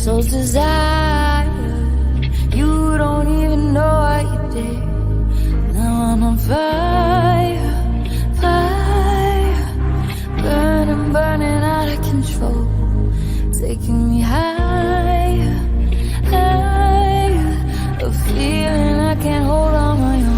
soul's desire. You don't even know what you did. Now I'm on fire, fire, burning, burning out of control, taking me higher, higher, a feeling I can't hold on my own.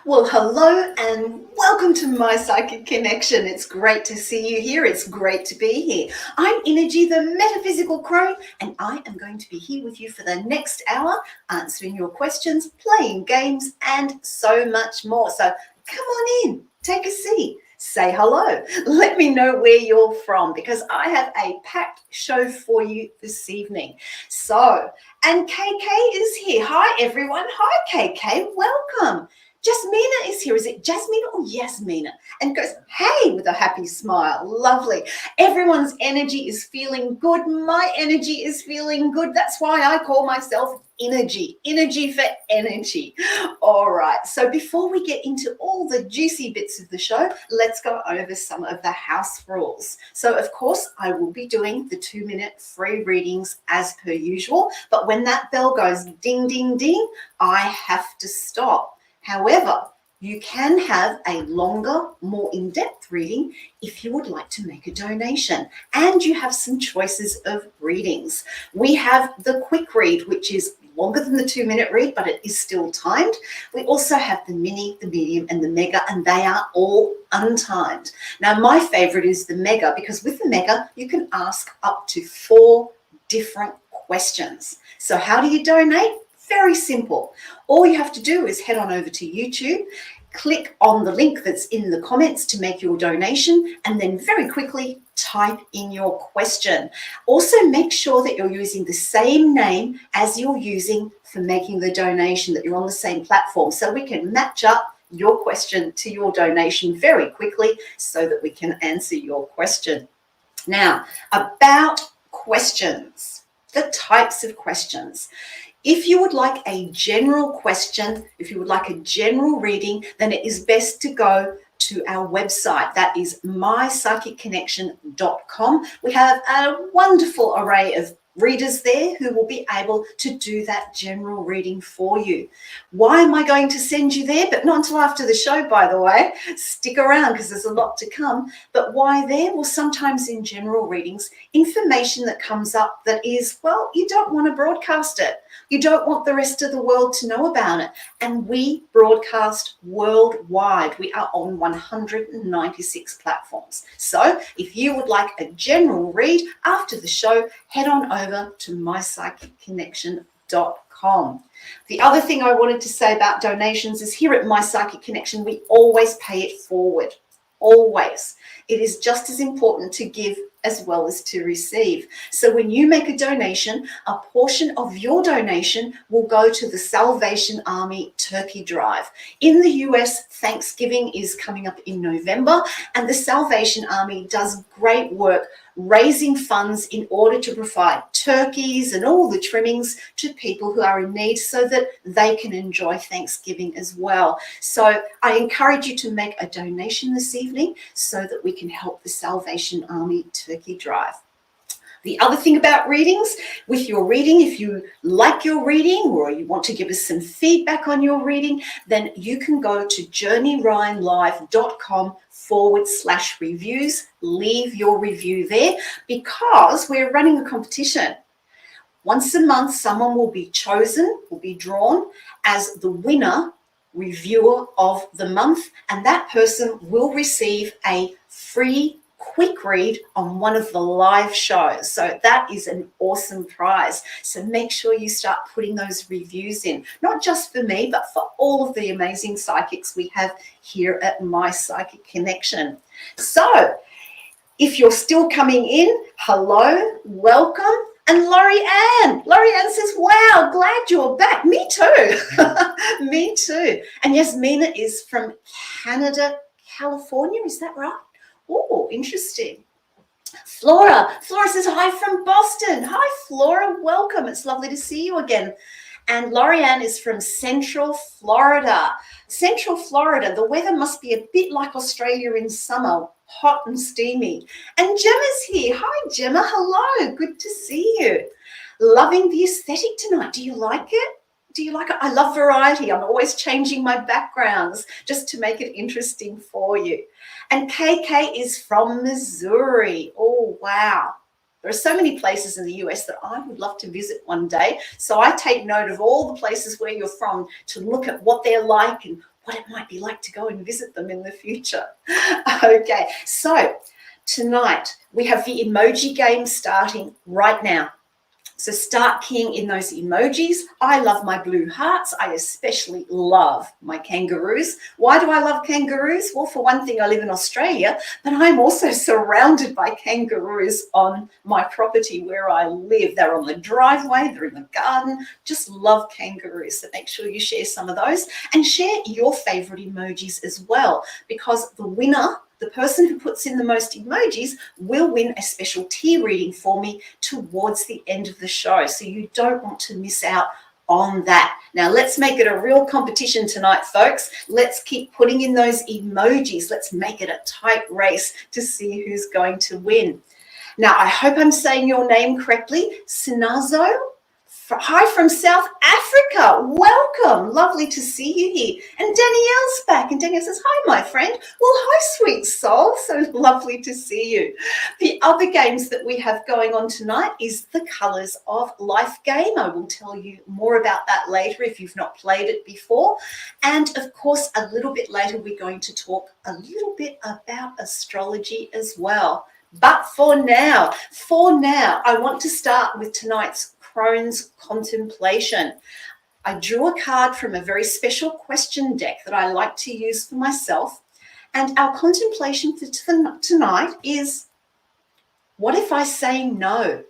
Well, hello and welcome to My Psychic Connection. It's great to see you here. It's great to be here. I'm Innerji The Metaphysical Crone, and I am going to be here with you for the next hour, answering your questions, playing games, and so much more. So come on in, take a seat, say hello. Let me know where you're from, because I have a packed show for you this evening. So, and KK is here. Hi, everyone. Hi, KK. Welcome. Jasmina is here. Is it Jasmina or Yasmina? And goes, hey, with a happy smile. Lovely. Everyone's energy is feeling good. My energy is feeling good. That's why I call myself Innerji. Energy for energy. All right. So before we get into all the juicy bits of the show, let's go over some of the house rules. So, of course, I will be doing the 2-minute free readings as per usual. But when that bell goes ding, ding, ding, I have to stop. However, you can have a longer, more in-depth reading if you would like to make a donation, and you have some choices of readings. We have the quick read, which is longer than the 2-minute read, but it is still timed. We also have the mini, the medium, and the mega, and they are all untimed. Now, my favorite is the mega, because with the mega, you can ask up to 4 different questions. So how do you donate? Very simple. All you have to do is head on over to YouTube, click on the link that's in the comments to make your donation, and then very quickly type in your question. Also, make sure that you're using the same name as you're using for making the donation, that you're on the same platform, so we can match up your question to your donation very quickly so that we can answer your question. Now, about questions, the types of questions. If you would like a general question, if you would like a general reading, then it is best to go to our website. That is mypsychicconnection.com. We have a wonderful array of readers there who will be able to do that general reading for you. Why am I going to send you there? But not until after the show, by the way. Stick around because there's a lot to come. But why there? Well, sometimes in general readings, information that comes up that is, well, you don't want to broadcast it. You don't want the rest of the world to know about it. And we broadcast worldwide. We are on 196 platforms. So if you would like a general read after the show, head on over to mypsychicconnection.com. The other thing I wanted to say about donations is here at My Psychic Connection, we always pay it forward. Always. It is just as important to give as well as to receive. So when you make a donation, a portion of your donation will go to the Salvation Army Turkey Drive. In the US, Thanksgiving is coming up in November, and the Salvation Army does great work raising funds in order to provide turkeys and all the trimmings to people who are in need so that they can enjoy Thanksgiving as well. So I encourage you to make a donation this evening so that we can help the Salvation Army Turkey Drive. The other thing about readings, with your reading, if you like your reading or you want to give us some feedback on your reading, then you can go to journeyryanlive.com/reviews. Leave your review there because we're running a competition. Once a month, someone will be chosen, will be drawn as the winner reviewer of the month, and that person will receive a free quick read on one of the live shows. So that is an awesome prize. So make sure you start putting those reviews in, not just for me, but for all of the amazing psychics we have here at My Psychic Connection. So if you're still coming in, hello, welcome. And Laurie Ann says, wow, glad you're back. Me too. Me too. And Yasmina is from Canada, California. Is that right? Oh, interesting. Flora says, hi from Boston. Hi, Flora. Welcome. It's lovely to see you again. And Lorianne is from Central Florida. Central Florida, the weather must be a bit like Australia in summer, hot and steamy. And Gemma's here. Hi, Gemma. Hello. Good to see you. Loving the aesthetic tonight. Do you like it? Do you like it? I love variety. I'm always changing my backgrounds just to make it interesting for you. And KK is from Missouri. Oh, wow. There are so many places in the US that I would love to visit one day. So I take note of all the places where you're from to look at what they're like and what it might be like to go and visit them in the future. Okay, so tonight we have the emoji game starting right now. So start keying in those emojis. I love my blue hearts. I especially love my kangaroos. Why do I love kangaroos? Well, for one thing, I live in Australia, but I'm also surrounded by kangaroos on my property where I live. They're on the driveway, they're in the garden. Just love kangaroos. So make sure you share some of those and share your favorite emojis as well, because the winner, the person who puts in the most emojis, will win a special tea reading for me towards the end of the show. So you don't want to miss out on that. Now, let's make it a real competition tonight, folks. Let's keep putting in those emojis. Let's make it a tight race to see who's going to win. Now, I hope I'm saying your name correctly. Sinazo. Hi from South Africa. Welcome. Lovely to see you here. And Danielle's back. And Danielle says, hi, my friend. Well, hi, sweet soul. So lovely to see you. The other games that we have going on tonight is the Colours of Life game. I will tell you more about that later if you've not played it before. And, of course, a little bit later, we're going to talk a little bit about astrology as well. But for now, I want to start with tonight's Crone's contemplation. I drew a card from a very special question deck that I like to use for myself. And our contemplation for tonight is, what if I say no?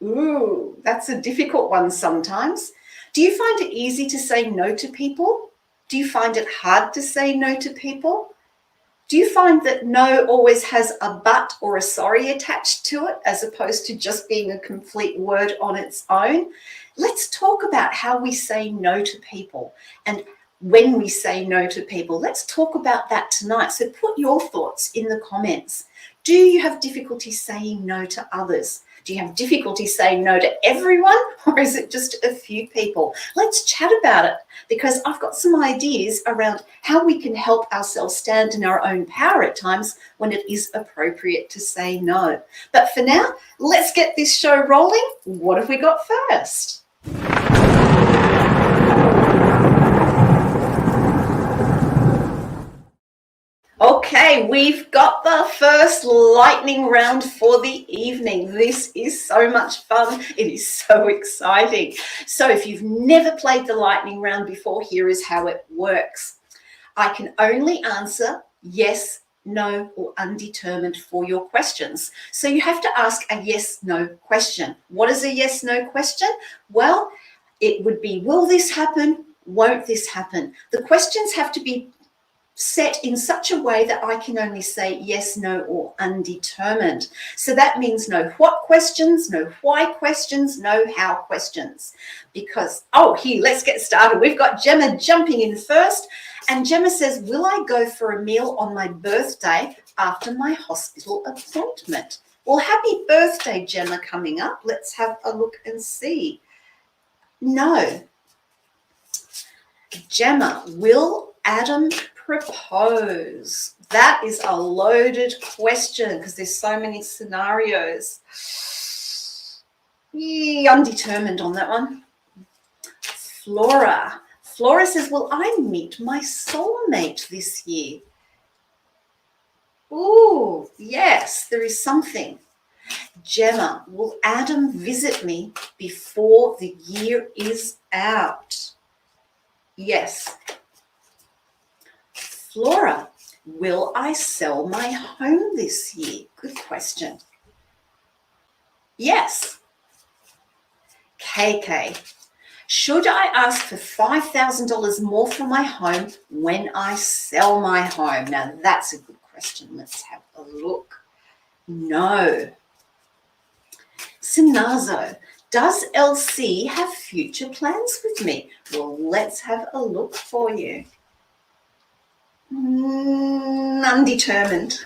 Ooh, that's a difficult one sometimes. Do you find it easy to say no to people? Do you find it hard to say no to people? Do you find that no always has a but or a sorry attached to it, as opposed to just being a complete word on its own? Let's talk about how we say no to people and when we say no to people. Let's talk about that tonight. So put your thoughts in the comments. Do you have difficulty saying no to others? Do you have difficulty saying no to everyone, or is it just a few people? Let's chat about it, because I've got some ideas around how we can help ourselves stand in our own power at times when it is appropriate to say no. But for now, let's get this show rolling. What have we got first? Okay, we've got the first lightning round for the evening. This is so much fun. It is so exciting. So if you've never played the lightning round before, here is how it works. I can only answer yes, no, or undetermined for your questions. So you have to ask a yes-no question. What is a yes-no question? Well, it would be, will this happen? Won't this happen? The questions have to be set in such a way that I can only say yes, no, or undetermined. So that means no what questions, no why questions, no how questions. Because, here, let's get started. We've got Gemma jumping in first. And Gemma says, will I go for a meal on my birthday after my hospital appointment? Well, happy birthday, Gemma, coming up. Let's have a look and see. No. Gemma, will Adam propose? That is a loaded question because there's so many scenarios. Undetermined on that one. Flora says, will I meet my soulmate this year? Ooh, yes, there is something. Gemma, will Adam visit me before the year is out? Yes. Flora, will I sell my home this year? Good question. Yes. KK, should I ask for $5,000 more for my home when I sell my home? Now, that's a good question. Let's have a look. No. Sinazo, does LC have future plans with me? Well, let's have a look for you. Undetermined.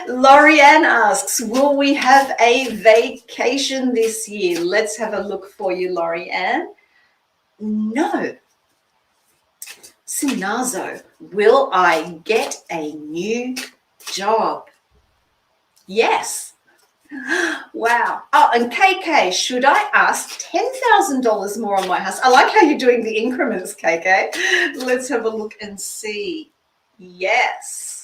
Lorianne asks, will we have a vacation this year? Let's have a look for you, Lorianne. No. Sinazo, will I get a new job? Yes. Wow. Oh, and KK, should I ask $10,000 more on my house? I like how you're doing the increments, KK. Let's have a look and see. Yes.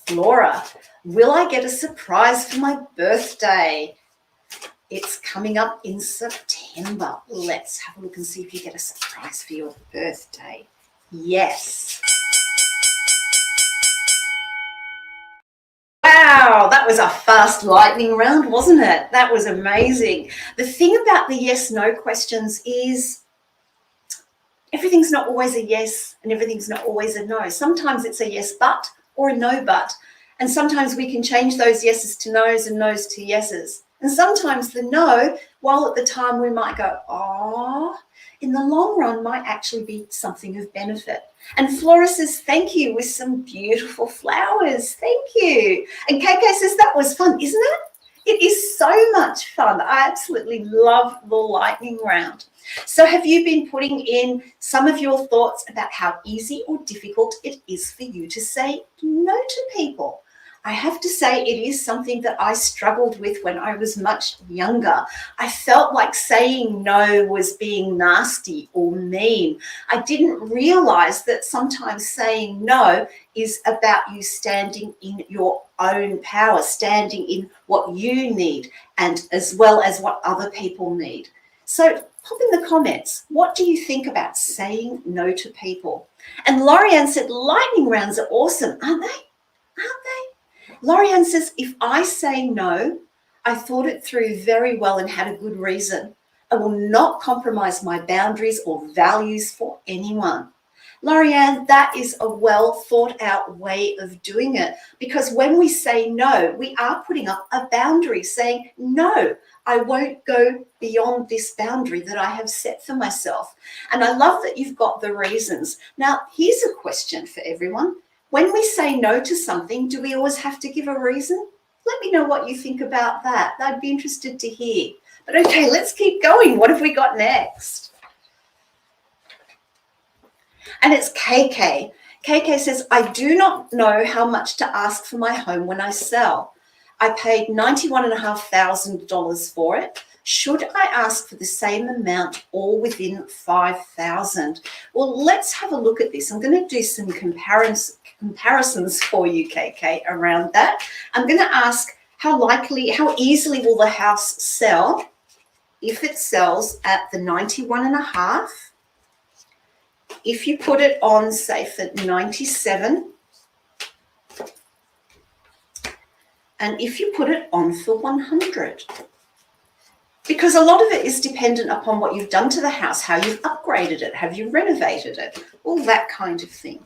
Flora, will I get a surprise for my birthday? It's coming up in September. Let's have a look and see if you get a surprise for your birthday. Yes. Wow, that was a fast lightning round, wasn't it? That was amazing. The thing about the yes-no questions is everything's not always a yes and everything's not always a no. Sometimes it's a yes but or a no but. And sometimes we can change those yeses to no's and no's to yeses. And sometimes the no, while at the time we might go, oh, in the long run might actually be something of benefit. And Flora says, thank you, with some beautiful flowers. Thank you. And KK says, that was fun, isn't it? It is so much fun. I absolutely love the lightning round. So have you been putting in some of your thoughts about how easy or difficult it is for you to say no to people? I have to say it is something that I struggled with when I was much younger. I felt like saying no was being nasty or mean. I didn't realize that sometimes saying no is about you standing in your own power, standing in what you need, and as well as what other people need. So pop in the comments, what do you think about saying no to people? And Lorianne said, lightning rounds are awesome, aren't they? Aren't they? Lorianne says, if I say no, I thought it through very well and had a good reason. I will not compromise my boundaries or values for anyone. Lorianne, that is a well thought out way of doing it, because when we say no, we are putting up a boundary saying, no, I won't go beyond this boundary that I have set for myself. And I love that you've got the reasons. Now, here's a question for everyone. When we say no to something, do we always have to give a reason? Let me know what you think about that. I'd be interested to hear. But okay, let's keep going. What have we got next? And it's KK. KK says, I do not know how much to ask for my home when I sell. I paid $91,500 for it. Should I ask for the same amount or within $5,000? Well, let's have a look at this. I'm going to do some comparisons for you, KK, around that. I'm going to ask how easily will the house sell if it sells at the 91.5? If you put it on, say, for 97, and if you put it on for 100. Because a lot of it is dependent upon what you've done to the house, how you've upgraded it, have you renovated it, all that kind of thing.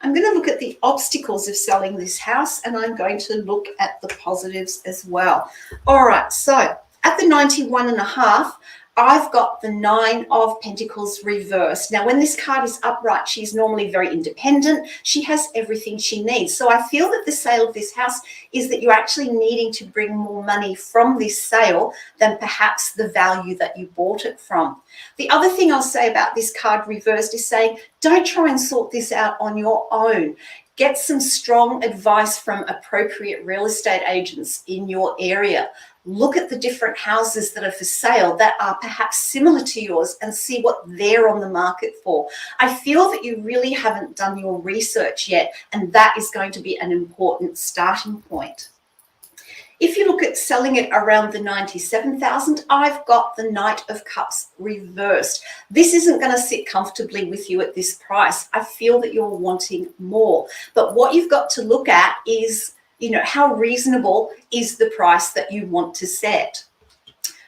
I'm going to look at the obstacles of selling this house, and I'm going to look at the positives as well. All right, so at the 91.5, I've got the 9 of Pentacles reversed. Now, when this card is upright, she's normally very independent. She has everything she needs. So I feel that the sale of this house is that you're actually needing to bring more money from this sale than perhaps the value that you bought it from. The other thing I'll say about this card reversed is saying, don't try and sort this out on your own. Get some strong advice from appropriate real estate agents in your area. Look at the different houses that are for sale that are perhaps similar to yours and see what they're on the market for. I feel that you really haven't done your research yet, and that is going to be an important starting point. If you look at selling it around the 97,000, I've got the Knight of Cups reversed. This isn't going to sit comfortably with you at this price. I feel that you're wanting more. But what you've got to look at is, how reasonable is the price that you want to set?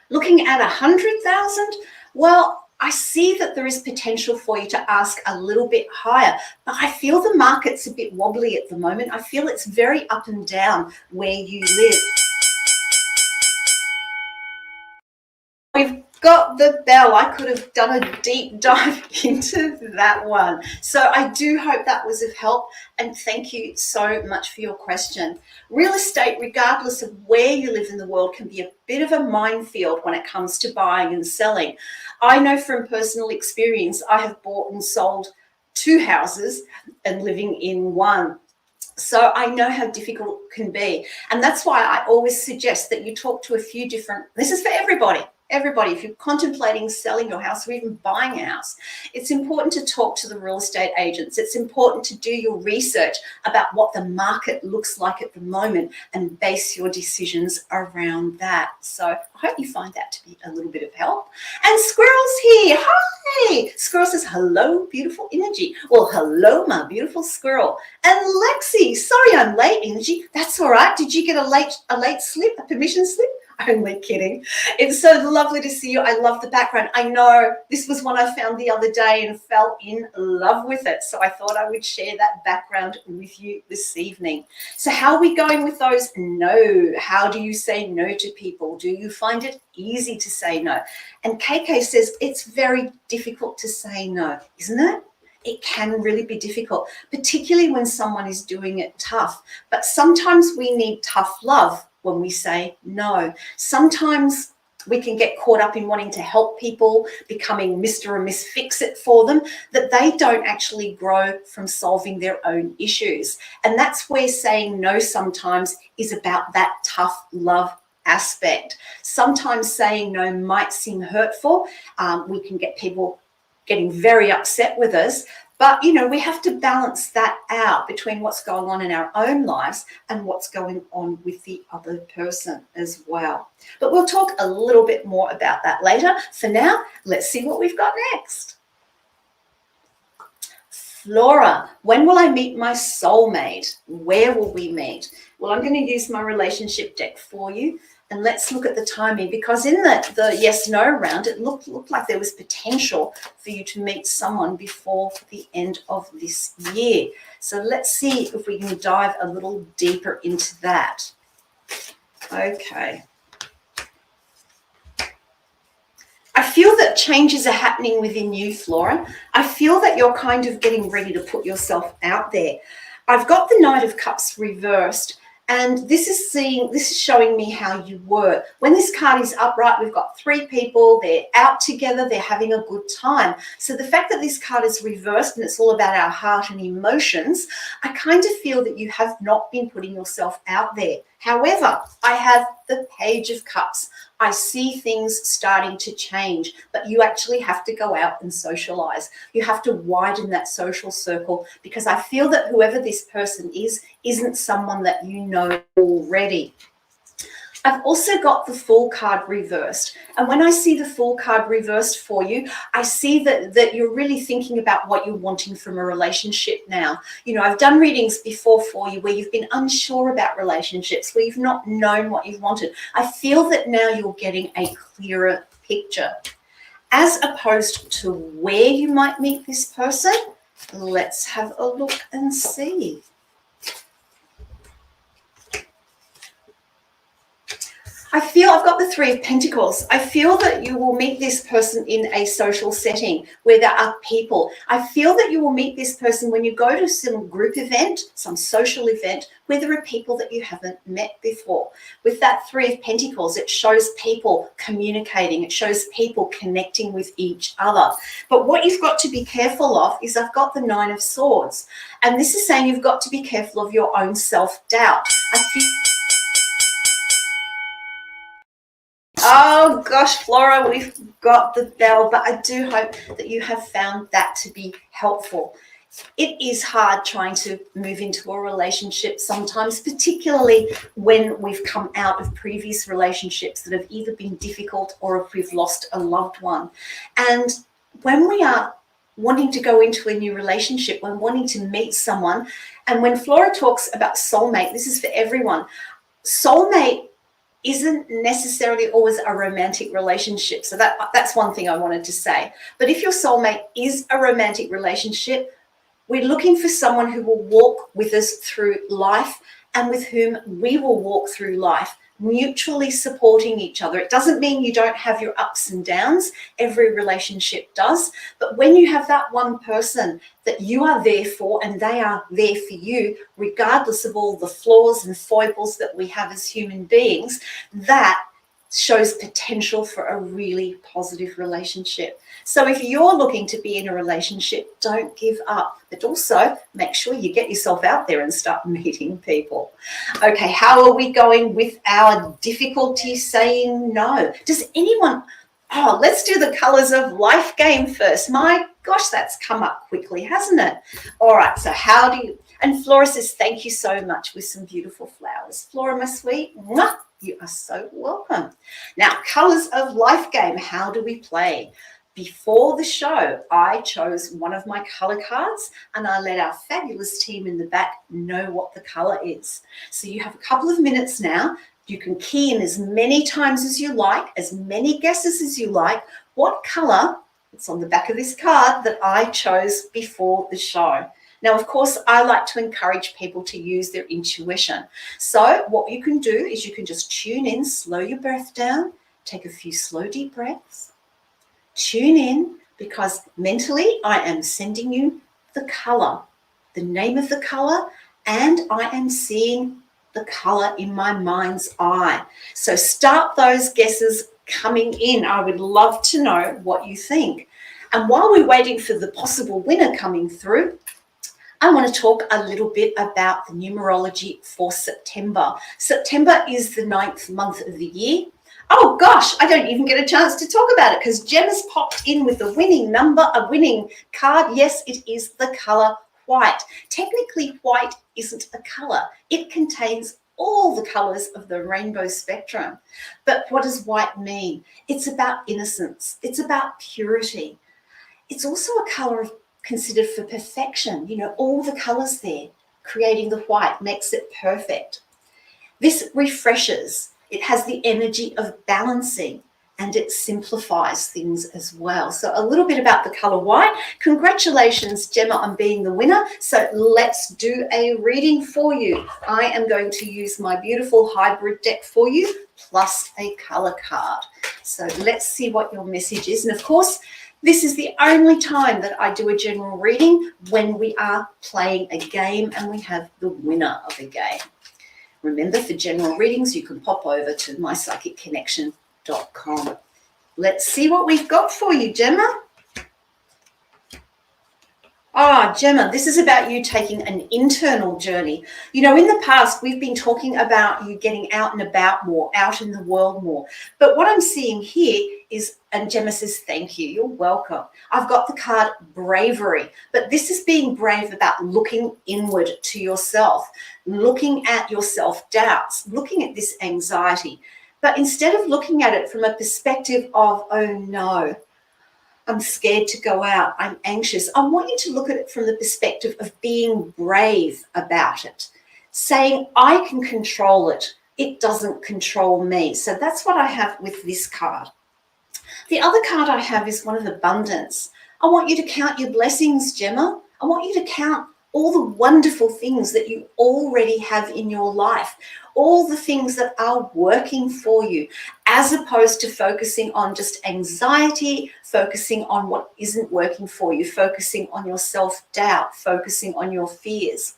Looking at 100,000, well, I see that there is potential for you to ask a little bit higher, but I feel the market's a bit wobbly at the moment. I feel it's very up and down where you live. We've got the bell. I could have done a deep dive into that one. So I do hope that was of help, and thank you so much for your question. Real estate, regardless of where you live in the world, can be a bit of a minefield when it comes to buying and selling. I know from personal experience, I have bought and sold 2 houses and living in one. So I know how difficult it can be. And that's why I always suggest that you talk to a few different, this is for everybody, if you're contemplating selling your house or even buying a house, it's important to talk to the real estate agents. It's important to do your research about what the market looks like at the moment and base your decisions around that. So I hope you find that to be a little bit of help. And Squirrel's here. Hi. Squirrel says, hello, beautiful energy. Well, hello, my beautiful squirrel. And Lexi, sorry I'm late, Energy. That's all right. Did you get a late slip, a permission slip? Only kidding. It's so lovely to see you. I love the background. I know this was one I found the other day and fell in love with it. So I thought I would share that background with you this evening. So how are we going with those no? How do you say no to people? Do you find it easy to say no? And KK says it's very difficult to say no, isn't it? It can really be difficult, particularly when someone is doing it tough. But sometimes we need tough love when we say no. Sometimes we can get caught up in wanting to help people, becoming Mr. or Miss Fix-It for them, that they don't actually grow from solving their own issues. And that's where saying no sometimes is about that tough love aspect. Sometimes saying no might seem hurtful. We can get people getting very upset with us. But, you know, we have to balance that out between what's going on in our own lives and what's going on with the other person as well. But we'll talk a little bit more about that later. For now, let's see what we've got next. Flora, when will I meet my soulmate? Where will we meet? Well, I'm going to use my relationship deck for you. And let's look at the timing, because in the yes-no round, it looked like there was potential for you to meet someone before the end of this year. So let's see if we can dive a little deeper into that. Okay. I feel that changes are happening within you, Flora. I feel that you're kind of getting ready to put yourself out there. I've got the Knight of Cups reversed. And this is showing me how you were. When this card is upright, we've got 3 people, they're out together, they're having a good time. So the fact that this card is reversed and it's all about our heart and emotions, I kind of feel that you have not been putting yourself out there. However, I have the Page of Cups. I see things starting to change, but you actually have to go out and socialize. You have to widen that social circle, because I feel that whoever this person is isn't someone that you know already. I've also got the Fool card reversed. And when I see the Fool card reversed for you, I see that you're really thinking about what you're wanting from a relationship now. You know, I've done readings before for you where you've been unsure about relationships, where you've not known what you wanted. I feel that now you're getting a clearer picture. As opposed to where you might meet this person, let's have a look and see. I feel I've got the 3 of Pentacles. I feel that you will meet this person in a social setting where there are people. I feel that you will meet this person when you go to some group event, some social event, where there are people that you haven't met before. With that 3 of Pentacles, it shows people communicating. It shows people connecting with each other. But what you've got to be careful of is I've got the 9 of Swords. And this is saying you've got to be careful of your own self-doubt. I feel... Oh gosh, Flora, we've got the bell, but I do hope that you have found that to be helpful. It is hard trying to move into a relationship sometimes, particularly when we've come out of previous relationships that have either been difficult or if we've lost a loved one. And when we are wanting to go into a new relationship, when wanting to meet someone, and when Flora talks about soulmate, this is for everyone. Soulmate isn't necessarily always a romantic relationship. So that's one thing I wanted to say. But if your soulmate is a romantic relationship, we're looking for someone who will walk with us through life and with whom we will walk through life, mutually supporting each other. It doesn't mean you don't have your ups and downs. Every relationship does. But when you have that one person that you are there for and they are there for you, regardless of all the flaws and foibles that we have as human beings, that shows potential for a really positive relationship. So if you're looking to be in a relationship, don't give up, but also make sure you get yourself out there and start meeting people. Okay, how are we going with our difficulty saying no? Does anyone, let's do the colors of life game first. My gosh, that's come up quickly, hasn't it? All right, so how do you, and Flora says, thank you so much with some beautiful flowers. Flora, my sweet, mwah, you are so welcome. Now, colors of life game, how do we play? Before the show, I chose one of my color cards and I let our fabulous team in the back know what the color is. So you have a couple of minutes now. You can key in as many times as you like, as many guesses as you like, what color, it's on the back of this card, that I chose before the show. Now, of course, I like to encourage people to use their intuition. So what you can do is you can just tune in, slow your breath down, take a few slow, deep breaths, tune in, because mentally I am sending you the color, the name of the color, and I am seeing the color in my mind's eye. So start those guesses coming in. I would love to know what you think. And while we're waiting for the possible winner coming through, I want to talk a little bit about the numerology for September. September is the 9th month of the year. Oh gosh, I don't even get a chance to talk about it because Gemma's popped in with a winning number, a winning card. Yes, it is the color white. Technically, white isn't a color. It contains all the colors of the rainbow spectrum. But what does white mean? It's about innocence. It's about purity. It's also a color considered for perfection. You know, all the colors there, creating the white makes it perfect. This refreshes. It has the energy of balancing and it simplifies things as well. So a little bit about the color white. Congratulations, Gemma, on being the winner. So let's do a reading for you. I am going to use my beautiful hybrid deck for you, plus a color card. So let's see what your message is. And of course, this is the only time that I do a general reading, when we are playing a game and we have the winner of the game. Remember, for general readings, you can pop over to mypsychicconnection.com. Let's see what we've got for you, Gemma. Gemma, this is about you taking an internal journey. You know, in the past, we've been talking about you getting out and about more, out in the world more. But what I'm seeing here is, and Gemma says, thank you, you're welcome. I've got the card bravery, but this is being brave about looking inward to yourself, looking at your self-doubts, looking at this anxiety. But instead of looking at it from a perspective of, oh no, I'm scared to go out, I'm anxious, I want you to look at it from the perspective of being brave about it, saying, I can control it, it doesn't control me. So that's what I have with this card. The other card I have is one of abundance. I want you to count your blessings, Gemma. I want you to count all the wonderful things that you already have in your life, all the things that are working for you, as opposed to focusing on just anxiety, focusing on what isn't working for you, focusing on your self-doubt, focusing on your fears.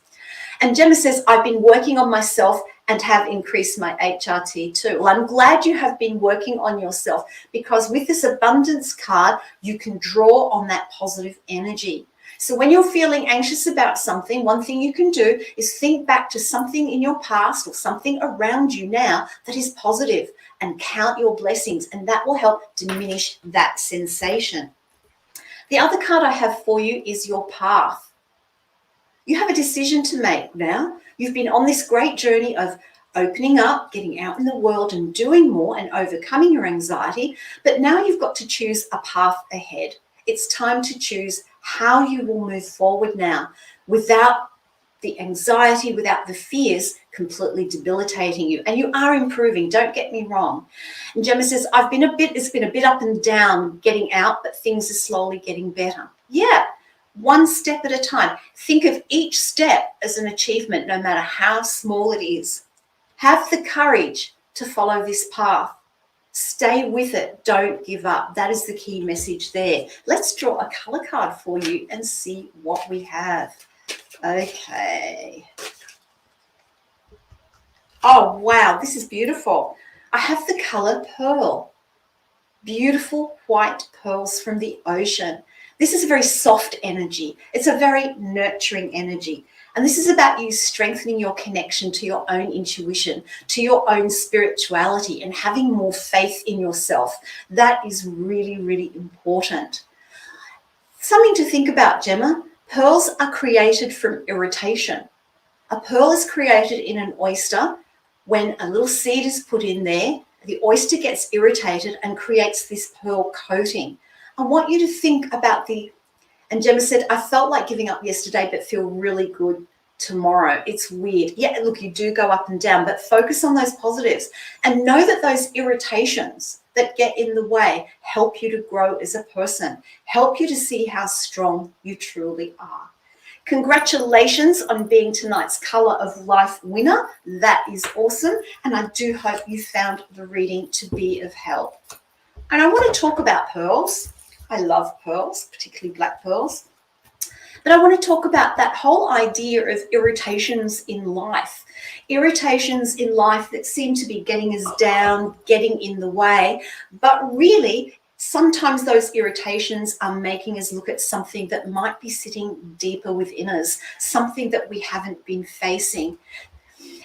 And Gemma says, I've been working on myself and have increased my HRT too. Well, I'm glad you have been working on yourself, because with this abundance card, you can draw on that positive energy. So when you're feeling anxious about something, one thing you can do is think back to something in your past or something around you now that is positive, and count your blessings, and that will help diminish that sensation. The other card I have for you is your path. You have a decision to make now. You've been on this great journey of opening up, getting out in the world and doing more and overcoming your anxiety, but now you've got to choose a path ahead. It's time to choose how you will move forward now, without the anxiety, without the fears completely debilitating you. And you are improving, don't get me wrong. And Gemma says, it's been a bit up and down getting out, but things are slowly getting better. Yeah, one step at a time. Think of each step as an achievement, no matter how small it is. Have the courage to follow this path. Stay with it. Don't give up. That is the key message there. Let's draw a color card for you and see what we have. Okay. Oh, wow. This is beautiful. I have the color pearl. Beautiful white pearls from the ocean. This is a very soft energy. It's a very nurturing energy. And this is about you strengthening your connection to your own intuition, to your own spirituality, and having more faith in yourself. That is really, really important. Something to think about, Gemma. Pearls are created from irritation. A pearl is created in an oyster when a little seed is put in there. The oyster gets irritated and creates this pearl coating. I want you to think about and Gemma said, I felt like giving up yesterday, but feel really good tomorrow. It's weird. Yeah, look, you do go up and down, but focus on those positives and know that those irritations that get in the way help you to grow as a person, help you to see how strong you truly are. Congratulations on being tonight's Colour of Life winner. That is awesome. And I do hope you found the reading to be of help. And I want to talk about pearls. I love pearls, particularly black pearls. But I want to talk about that whole idea of irritations in life. Irritations in life that seem to be getting us down, getting in the way. But really, sometimes those irritations are making us look at something that might be sitting deeper within us, something that we haven't been facing.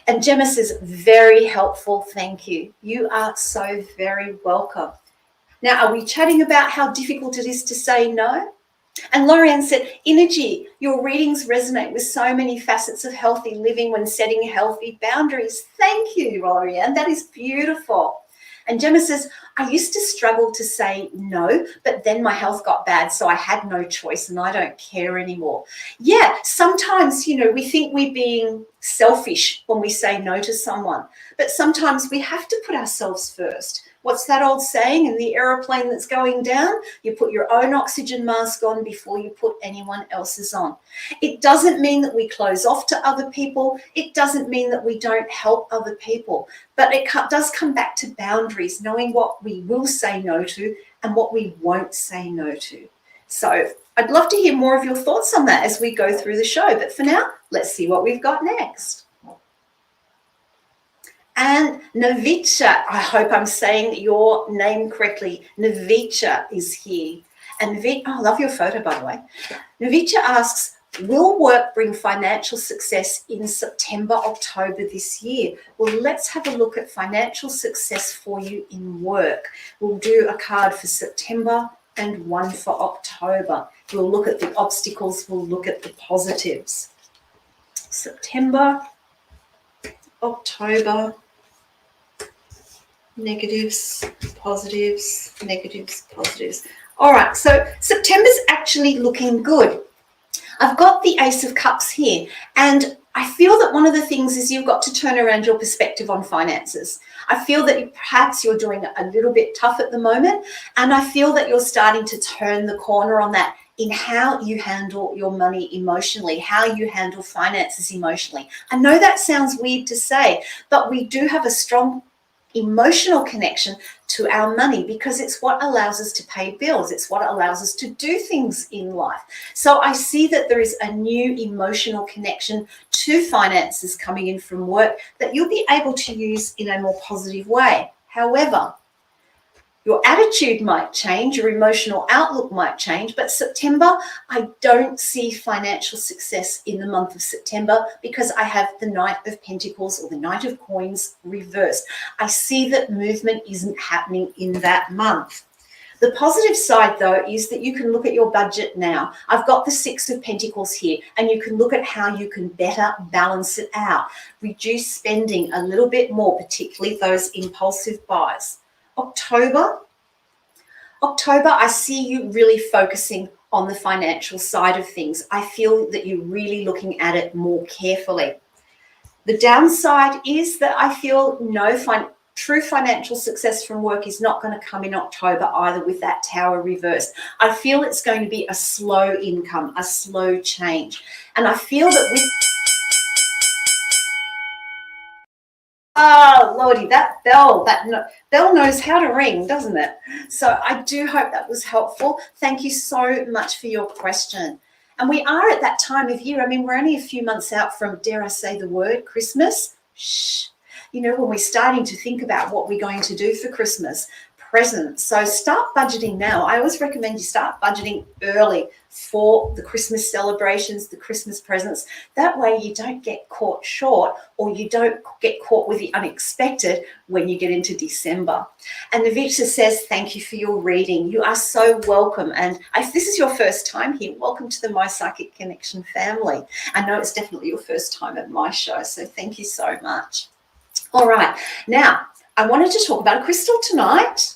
And Gemma says, very helpful, thank you. You are so very welcome. Now, are we chatting about how difficult it is to say no? And Lorianne said, Innerji, your readings resonate with so many facets of healthy living when setting healthy boundaries. Thank you, Lorianne. That is beautiful. And Gemma says, I used to struggle to say no, but then my health got bad, so I had no choice and I don't care anymore. Yeah, sometimes, we think we're being selfish when we say no to someone, but sometimes we have to put ourselves first. What's that old saying in the aeroplane that's going down? You put your own oxygen mask on before you put anyone else's on. It doesn't mean that we close off to other people. It doesn't mean that we don't help other people. But it does come back to boundaries, knowing what we will say no to and what we won't say no to. So I'd love to hear more of your thoughts on that as we go through the show. But for now, let's see what we've got next. And Navicha, I hope I'm saying your name correctly. Navicha is here. And I love your photo, by the way. Navicha asks, will work bring financial success in September, October this year? Well, let's have a look at financial success for you in work. We'll do a card for September and one for October. We'll look at the obstacles. We'll look at the positives. September, October, negatives, positives, negatives, positives. All right, so September's actually looking good. I've got the Ace of Cups here, and I feel that one of the things is you've got to turn around your perspective on finances. I feel that perhaps you're doing a little bit tough at the moment, and I feel that you're starting to turn the corner on that in how you handle your money emotionally, how you handle finances emotionally. I know that sounds weird to say, but we do have a strong emotional connection to our money because it's what allows us to pay bills. It's what allows us to do things in life. So I see that there is a new emotional connection to finances coming in from work that you'll be able to use in a more positive way. However, your attitude might change, your emotional outlook might change, but September, I don't see financial success in the month of September because I have the Knight of Pentacles or the Knight of Coins reversed. I see that movement isn't happening in that month. The positive side, though, is that you can look at your budget now. I've got the Six of Pentacles here, and you can look at how you can better balance it out, reduce spending a little bit more, particularly those impulsive buys. October, I see you really focusing on the financial side of things. I feel that you're really looking at it more carefully. The downside is that I feel true financial success from work is not going to come in October either with that Tower reversed. I feel it's going to be a slow income, a slow change. And I feel that with... Oh, Lordy, that bell knows how to ring, doesn't it? So I do hope that was helpful. Thank you so much for your question. And we are at that time of year. I mean, we're only a few months out from, dare I say the word, Christmas. Shh. You know, when we're starting to think about what we're going to do for Christmas, presents. So start budgeting now. I always recommend you start budgeting early for the Christmas celebrations, the Christmas presents. That way you don't get caught short, or you don't get caught with the unexpected when you get into December. And Navisha says, thank you for your reading. You are so welcome. And if this is your first time here, welcome to the My Psychic Connection family. I know it's definitely your first time at my show, so thank you so much. All right, now I wanted to talk about a crystal tonight.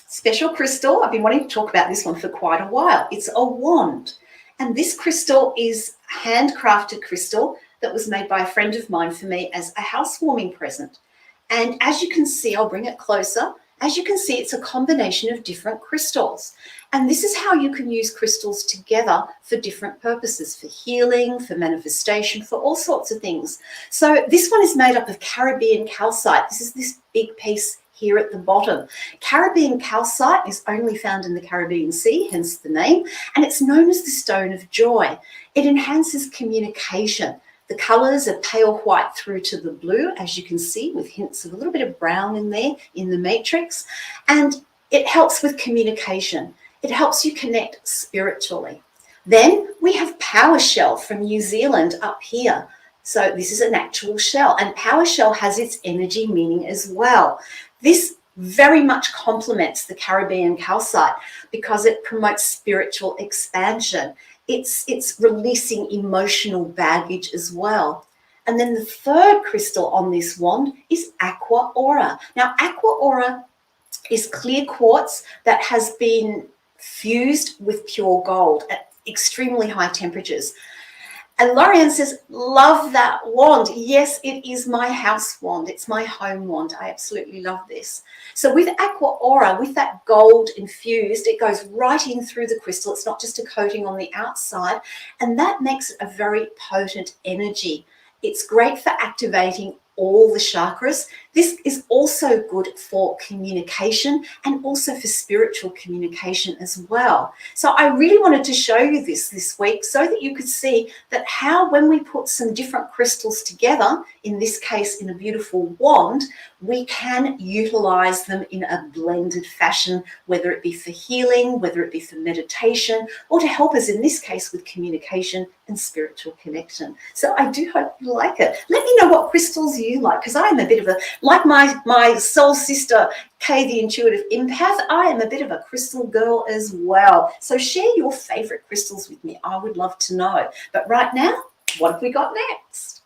Special crystal. I've been wanting to talk about this one for quite a while. It's a wand. And this crystal is handcrafted crystal that was made by a friend of mine for me as a housewarming present. And as you can see, I'll bring it closer. As you can see, it's a combination of different crystals. And this is how you can use crystals together for different purposes, for healing, for manifestation, for all sorts of things. So this one is made up of Caribbean calcite. This is this big piece here at the bottom. Caribbean calcite is only found in the Caribbean Sea, hence the name, and it's known as the stone of joy. It enhances communication. The colours are pale white through to the blue, as you can see, with hints of a little bit of brown in there in the matrix, and it helps with communication. It helps you connect spiritually. Then we have Power Shell from New Zealand up here. So this is an actual shell, and Power Shell has its energy meaning as well. This very much complements the Caribbean calcite because it promotes spiritual expansion. It's releasing emotional baggage as well. And then the third crystal on this wand is Aqua Aura. Now, Aqua Aura is clear quartz that has been fused with pure gold at extremely high temperatures. And Lorianne says, love that wand. Yes, it is my house wand. It's my home wand. I absolutely love this. So with Aqua Aura, with that gold infused, it goes right in through the crystal. It's not just a coating on the outside. And that makes it a very potent energy. It's great for activating all the chakras. This is also good for communication and also for spiritual communication as well. So I really wanted to show you this week so that you could see that how when we put some different crystals together, in this case in a beautiful wand, we can utilize them in a blended fashion, whether it be for healing, whether it be for meditation, or to help us in this case with communication and spiritual connection. So I do hope you like it. Let me know what crystals you like, because I am a bit of a, like my soul sister Kay the Intuitive Empath, I am a bit of a crystal girl as well. So share your favorite crystals with me. I would love to know. But right now, what have we got next?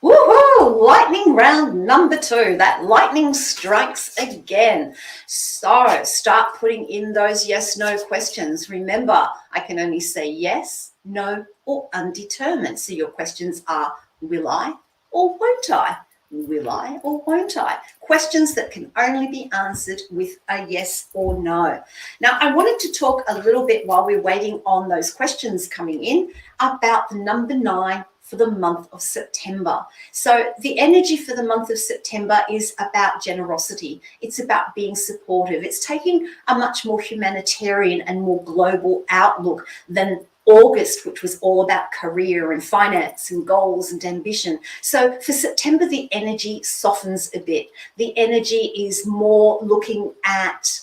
Woohoo! Lightning round number 2. That lightning strikes again. So start putting in those yes/no questions. Remember, I can only say yes, no, or undetermined. So your questions are, will I or won't I? Will I or won't I? Questions that can only be answered with a yes or no. Now, I wanted to talk a little bit while we're waiting on those questions coming in about the number 9 for the month of September. So the energy for the month of September is about generosity. It's about being supportive. It's taking a much more humanitarian and more global outlook than August, which was all about career and finance and goals and ambition. So for September, the energy softens a bit. The energy is more looking at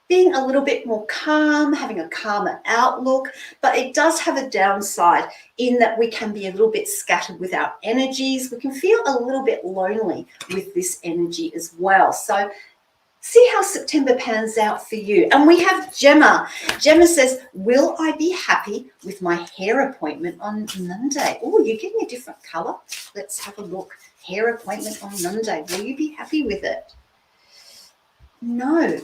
being a little bit more calm, having a calmer outlook, but it does have a downside in that we can be a little bit scattered with our energies. We can feel a little bit lonely with this energy as well. So see how September pans out for you. And we have Gemma. Gemma says, will I be happy with my hair appointment on Monday? Oh, you're getting a different color. Let's have a look. hair appointment on Monday. Will you be happy with it? No.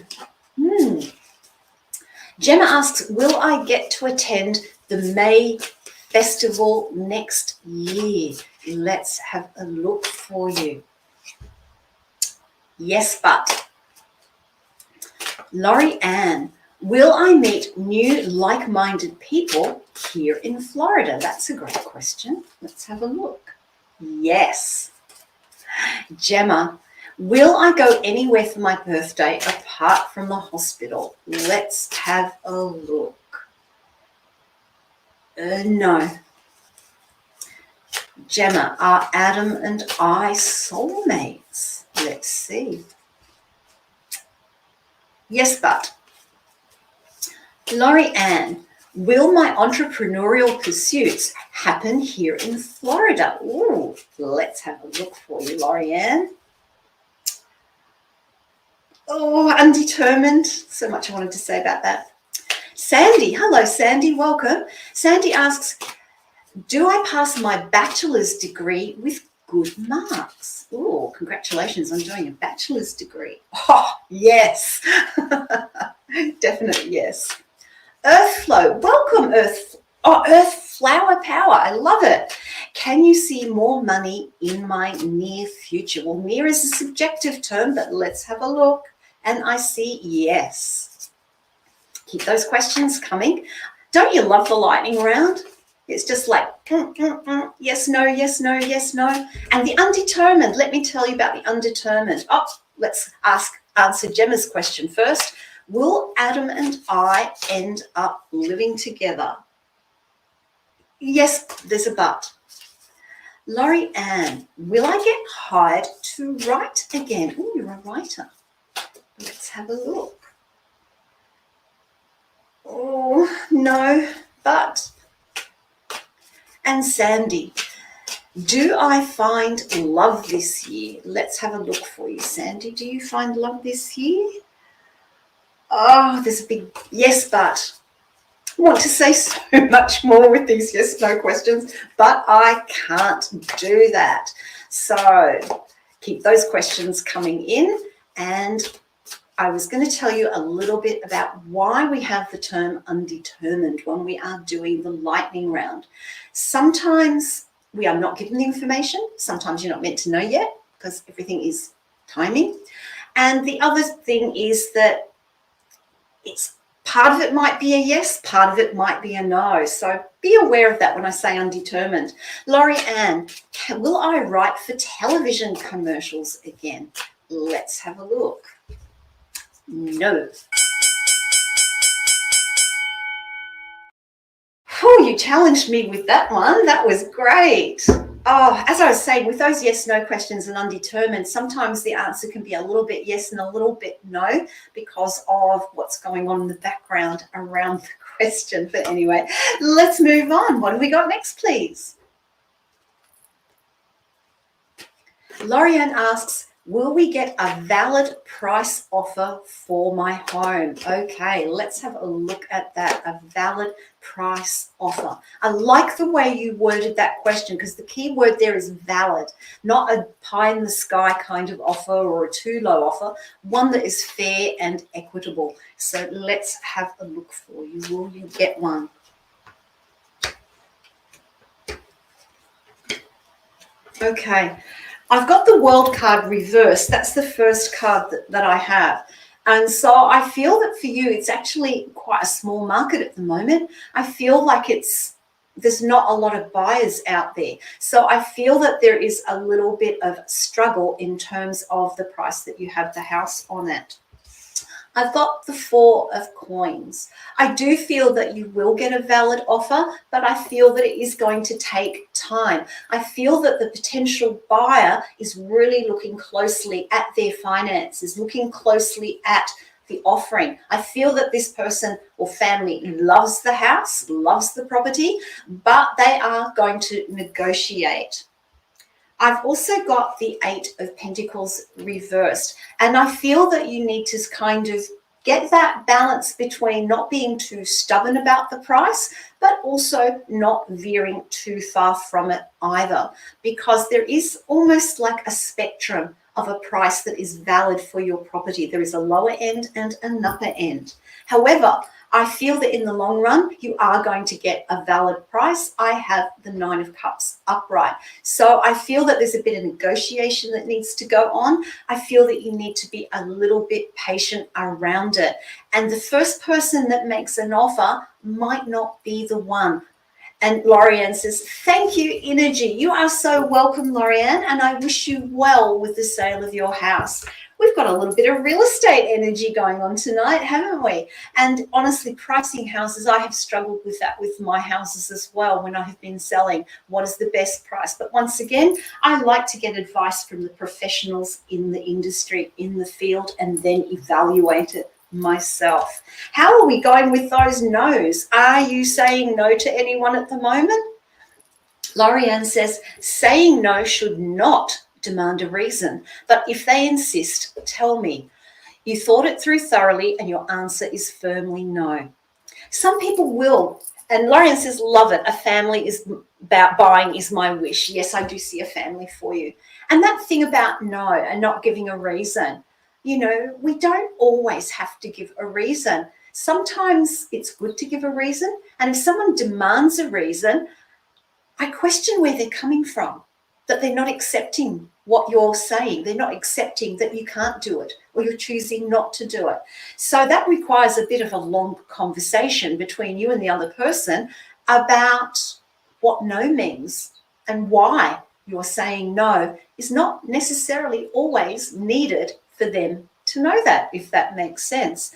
Gemma asks, will I get to attend the May festival next year? Let's have a look for you. Yes, but. Laurie Ann, will I meet new like-minded people here in Florida? That's a great question. Let's have a look. Yes. Gemma, will I go anywhere for my birthday apart from the hospital? Let's have a look. No. Gemma, are Adam and I soulmates? Let's see. Yes, but. Laurie Ann, will my entrepreneurial pursuits happen here in Florida? Ooh, let's have a look for you, Laurie Ann. Oh, undetermined. So much I wanted to say about that. Sandy, hello, Sandy, welcome. Sandy asks, do I pass my bachelor's degree with good marks? Oh, congratulations on doing a bachelor's degree. Oh, yes. Definitely yes. Earthflow, welcome Earth. Oh, Earth Flower Power, I love it. Can you see more money in my near future? Well, near is a subjective term, but let's have a look. And I see yes. Keep those questions coming. Don't you love the lightning round? It's just like yes, no, yes, no, yes, no. And the undetermined, let me tell you about the undetermined. Oh, let's answer Gemma's question first. Will Adam and I end up living together? Yes, there's a but. Laurie Ann, will I get hired to write again? Oh, you're a writer. Let's have a look. Oh, no, but. And Sandy, do I find love this year? Let's have a look for you, Sandy. Do you find love this year? Oh, there's a big yes, but. I want to say so much more with these yes, no questions, but I can't do that. So keep those questions coming in. And I was going to tell you a little bit about why we have the term undetermined when we are doing the lightning round. Sometimes we are not given the information. Sometimes you're not meant to know yet because everything is timing. And the other thing is that it's part of it might be a yes, part of it might be a no. So be aware of that when I say undetermined. Laurie Ann, will I write for television commercials again? Let's have a look. No. Oh, you challenged me with that one. That was great. Oh, as I was saying, with those yes, no questions and undetermined, sometimes the answer can be a little bit yes and a little bit no because of what's going on in the background around the question. But anyway, let's move on. What have we got next, please? Lorianne asks, will we get a valid price offer for my home? Okay, let's have a look at that, a valid price offer. I like the way you worded that question because the key word there is valid, not a pie in the sky kind of offer or a too low offer, one that is fair and equitable. So let's have a look for you. Will you get one? Okay. I've got the World card reversed. That's the first card that I have. And so I feel that for you, it's actually quite a small market at the moment. I feel like there's not a lot of buyers out there. So I feel that there is a little bit of struggle in terms of the price that you have the house on at. I've got the 4 of coins. I do feel that you will get a valid offer, but I feel that it is going to take time. I feel that the potential buyer is really looking closely at their finances, looking closely at the offering. I feel that this person or family loves the house, loves the property, but they are going to negotiate. I've also got the 8 of Pentacles reversed, and I feel that you need to kind of Get that balance between not being too stubborn about the price, but also not veering too far from it either, because there is almost like a spectrum of a price that is valid for your property. There is a lower end and an upper end. However, I feel that in the long run, you are going to get a valid price. I have the 9 of Cups upright. So I feel that there's a bit of negotiation that needs to go on. I feel that you need to be a little bit patient around it. And the first person that makes an offer might not be the one. And Lorianne says, thank you, Innerji. You are so welcome, Lorianne, and I wish you well with the sale of your house. We've got a little bit of real estate energy going on tonight, haven't we? And honestly, pricing houses, I have struggled with that with my houses as well when I have been selling. What is the best price? But once again, I like to get advice from the professionals in the industry, in the field, and then evaluate it myself. How are we going with those no's? Are you saying no to anyone at the moment? Lorianne says, saying no should not demand a reason, but if they insist, tell me. You thought it through thoroughly and your answer is firmly no. Some people will, and Lorianne says, love it. A family is about buying is my wish. Yes, I do see a family for you. And that thing about no and not giving a reason, you know, we don't always have to give a reason. Sometimes it's good to give a reason. And if someone demands a reason, I question where they're coming from, that they're not accepting what you're saying. They're not accepting that you can't do it or you're choosing not to do it. So that requires a bit of a long conversation between you and the other person about what no means and why you're saying no is not necessarily always needed for them to know that, if that makes sense.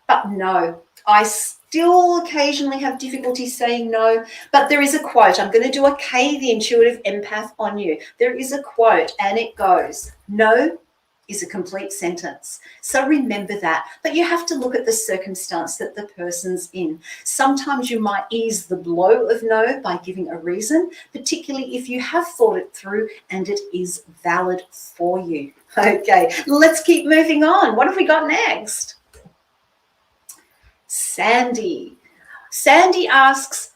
But no, I still occasionally have difficulty saying no, but there is a quote. I'm going to do a K, the intuitive empath, on you. There is a quote and it goes, no is a complete sentence. So remember that. But you have to look at the circumstance that the person's in. Sometimes you might ease the blow of no by giving a reason, particularly if you have thought it through and it is valid for you. Okay, let's keep moving on. What have we got next? Sandy. Sandy asks,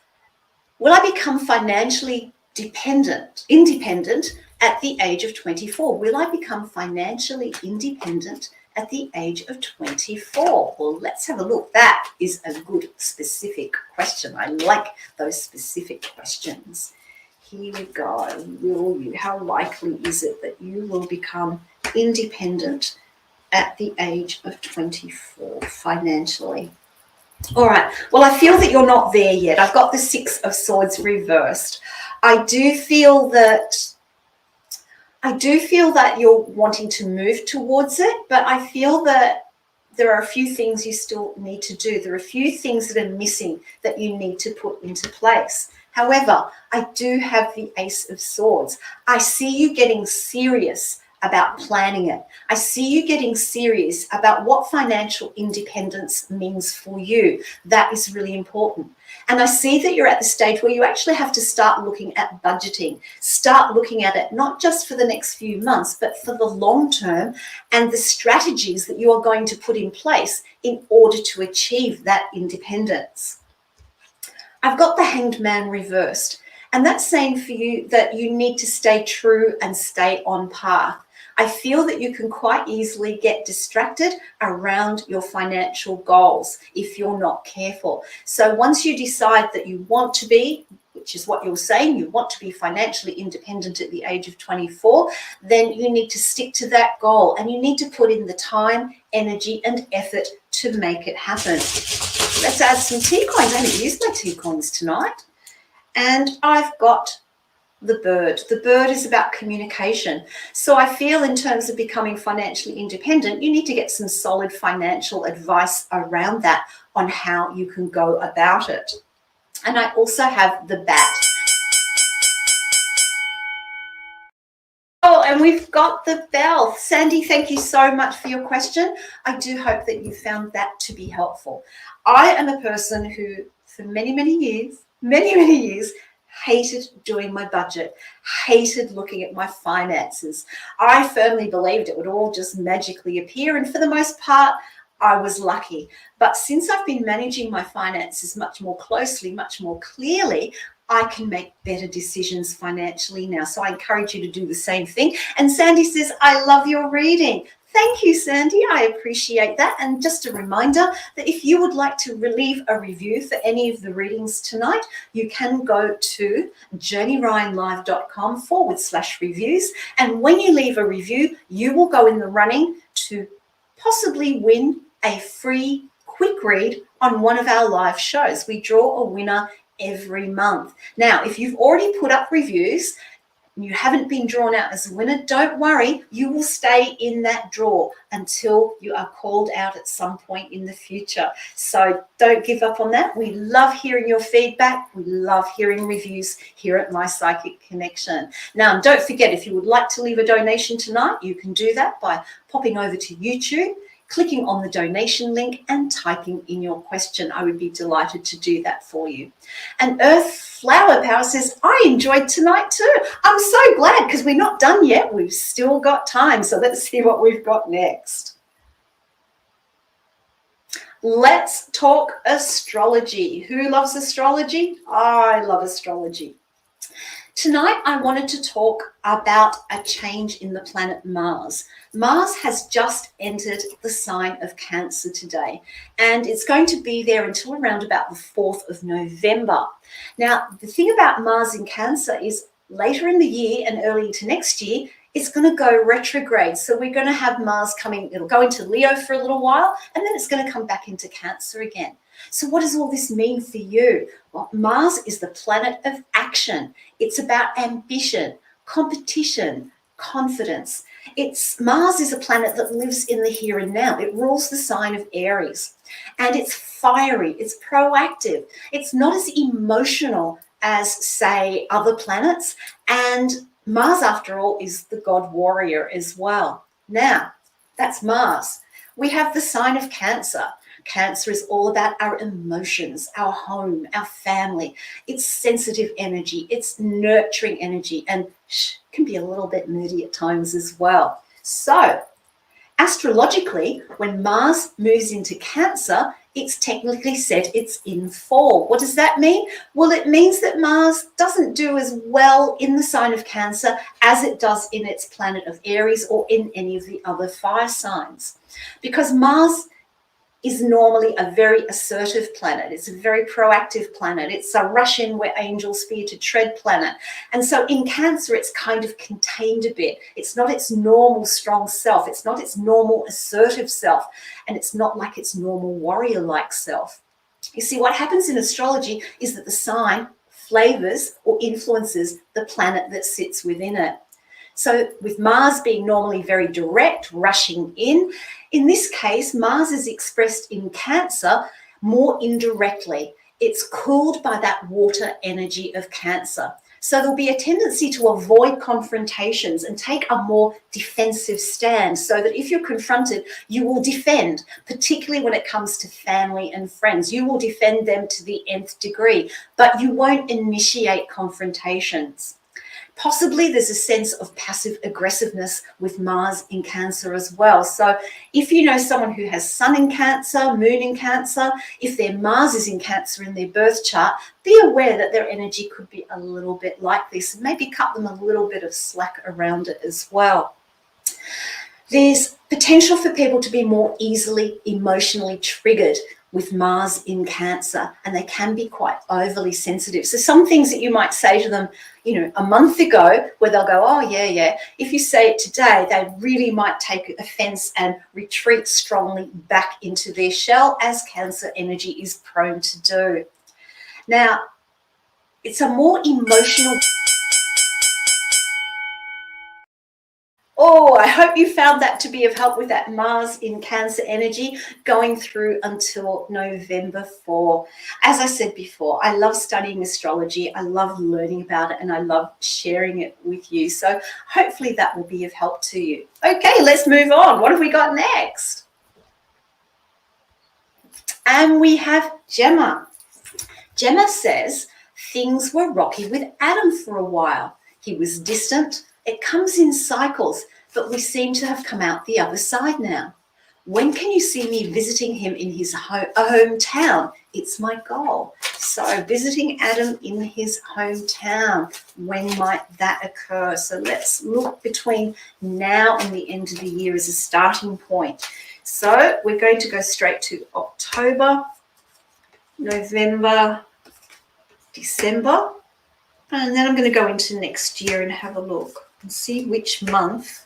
will I become financially independent at the age of 24? Will I become financially independent at the age of 24? Well, let's have a look. That is a good specific question. I like those specific questions. Here we go. Will you? How likely is it that you will become independent at the age of 24 financially? All right. Well, I feel that you're not there yet. I've got the 6 of Swords reversed. I do feel that you're wanting to move towards it, but I feel that there are a few things you still need to do. There are a few things that are missing that you need to put into place. However, I do have the Ace of Swords. I see you getting serious about planning it. I see you getting serious about what financial independence means for you. That is really important. And I see that you're at the stage where you actually have to start looking at budgeting, start looking at it not just for the next few months, but for the long term and the strategies that you are going to put in place in order to achieve that independence. I've got the Hanged Man reversed, and that's saying for you that you need to stay true and stay on path. I feel that you can quite easily get distracted around your financial goals if you're not careful. So once you decide that you want to be, which is what you're saying, you want to be financially independent at the age of 24, then you need to stick to that goal and you need to put in the time, energy, and effort to make it happen. Let's add some tea coins. I haven't used my tea coins tonight. And I've got the bird. The bird is about communication. So I feel in terms of becoming financially independent, you need to get some solid financial advice around that on how you can go about it. And I also have the bat. Oh, and we've got the bell. Sandy, thank you so much for your question. I do hope that you found that to be helpful. I am a person who, for many years, hated doing my budget, hated looking at my finances. I firmly believed it would all just magically appear. And for the most part, I was lucky. But since I've been managing my finances much more closely, much more clearly, I can make better decisions financially now. So I encourage you to do the same thing. And Sandy says, I love your reading. Thank you, Sandy. I appreciate that. And just a reminder that if you would like to leave a review for any of the readings tonight, you can go to journeyryanlive.com/reviews. And when you leave a review, you will go in the running to possibly win a free quick read on one of our live shows. We draw a winner every month. Now, if you've already put up reviews, you haven't been drawn out as a winner, don't worry, you will stay in that draw until you are called out at some point in the future. So don't give up on that. We love hearing your feedback. We love hearing reviews here at My Psychic Connection. Now, don't forget, if you would like to leave a donation tonight, you can do that by popping over to YouTube, clicking on the donation link and typing in your question. I would be delighted to do that for you. And Earth Flower Power says, I enjoyed tonight too. I'm so glad because we're not done yet. We've still got time. So let's see what we've got next. Let's talk astrology. Who loves astrology? I love astrology. Tonight, I wanted to talk about a change in the planet Mars. Mars has just entered the sign of Cancer today, and it's going to be there until around about the 4th of November. Now, the thing about Mars in Cancer is later in the year and early into next year, it's going to go retrograde. So we're going to have Mars coming, it'll go into Leo for a little while, and then it's going to come back into Cancer again. So what does all this mean for you? Well, Mars is the planet of action. It's about ambition, competition, confidence. Mars is a planet that lives in the here and now. It rules the sign of Aries, and it's fiery, it's proactive. It's not as emotional as, say, other planets. And Mars, after all, is the god warrior as well. Now, that's Mars. We have the sign of Cancer. Cancer is all about our emotions, our home, our family. It's sensitive energy. It's nurturing energy, and can be a little bit moody at times as well. So, astrologically, when Mars moves into Cancer, it's technically said it's in fall. What does that mean? Well, it means that Mars doesn't do as well in the sign of Cancer as it does in its planet of Aries or in any of the other fire signs. Because Mars is normally a very assertive planet. It's a very proactive planet. It's a rush in where angels fear to tread planet. And so in Cancer, it's kind of contained a bit. It's not its normal strong self. It's not its normal assertive self. And it's not like its normal warrior-like self. You see, what happens in astrology is that the sign flavors or influences the planet that sits within it. So with Mars being normally very direct, rushing in this case, Mars is expressed in Cancer more indirectly. It's cooled by that water energy of Cancer. So there'll be a tendency to avoid confrontations and take a more defensive stand, so that if you're confronted, you will defend, particularly when it comes to family and friends. You will defend them to the nth degree, but you won't initiate confrontations. Possibly there's a sense of passive aggressiveness with Mars in Cancer as well. So if you know someone who has Sun in Cancer, Moon in Cancer, if their Mars is in Cancer in their birth chart, be aware that their energy could be a little bit like this, and maybe cut them a little bit of slack around it as well. There's potential for people to be more easily emotionally triggered with Mars in Cancer, and they can be quite overly sensitive. So some things that you might say to them, a month ago, where they'll go, oh, yeah. If you say it today, they really might take offense and retreat strongly back into their shell, as Cancer energy is prone to do. Now, it's a more emotional... Oh, I hope you found that to be of help with that Mars in Cancer energy going through until November 4. As I said before, I love studying astrology. I love learning about it, and I love sharing it with you. So hopefully that will be of help to you. Okay, let's move on. What have we got next? And we have Gemma. Gemma says things were rocky with Adam for a while. He was distant. It comes in cycles, but we seem to have come out the other side now. When can you see me visiting him in his hometown? It's my goal. So visiting Adam in his hometown, when might that occur? So let's look between now and the end of the year as a starting point. So we're going to go straight to October, November, December, and then I'm going to go into next year and have a look and see which month.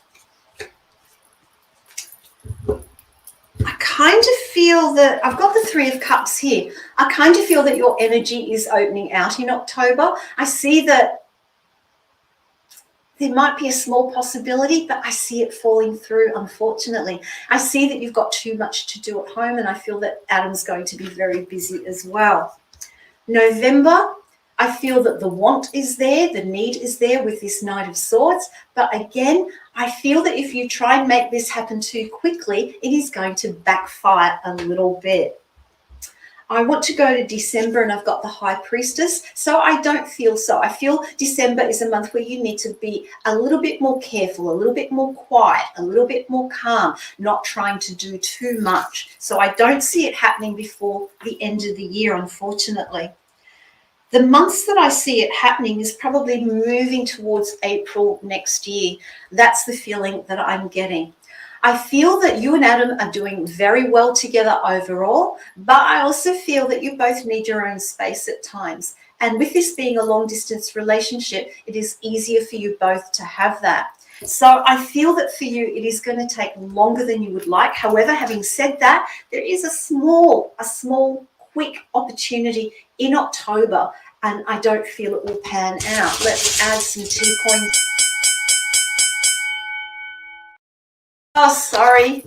I kind of feel that I've got the Three of Cups here. I kind of feel that your energy is opening out in October. I see that there might be a small possibility, but I see it falling through, unfortunately. I see that you've got too much to do at home, and I feel that Adam's going to be very busy as well. November, I feel that the want is there, the need is there with this Knight of Swords. But again, I feel that if you try and make this happen too quickly, it is going to backfire a little bit. I want to go to December, and I've got the High Priestess. So I don't feel so. I feel December is a month where you need to be a little bit more careful, a little bit more quiet, a little bit more calm, not trying to do too much. So I don't see it happening before the end of the year, unfortunately. The months that I see it happening is probably moving towards April next year. That's the feeling that I'm getting. I feel that you and Adam are doing very well together overall, but I also feel that you both need your own space at times. And with this being a long distance relationship, it is easier for you both to have that. So I feel that for you, it is going to take longer than you would like. However, having said that, there is a small, quick opportunity in October, and I don't feel it will pan out. Let's add some tea coins. Oh, sorry.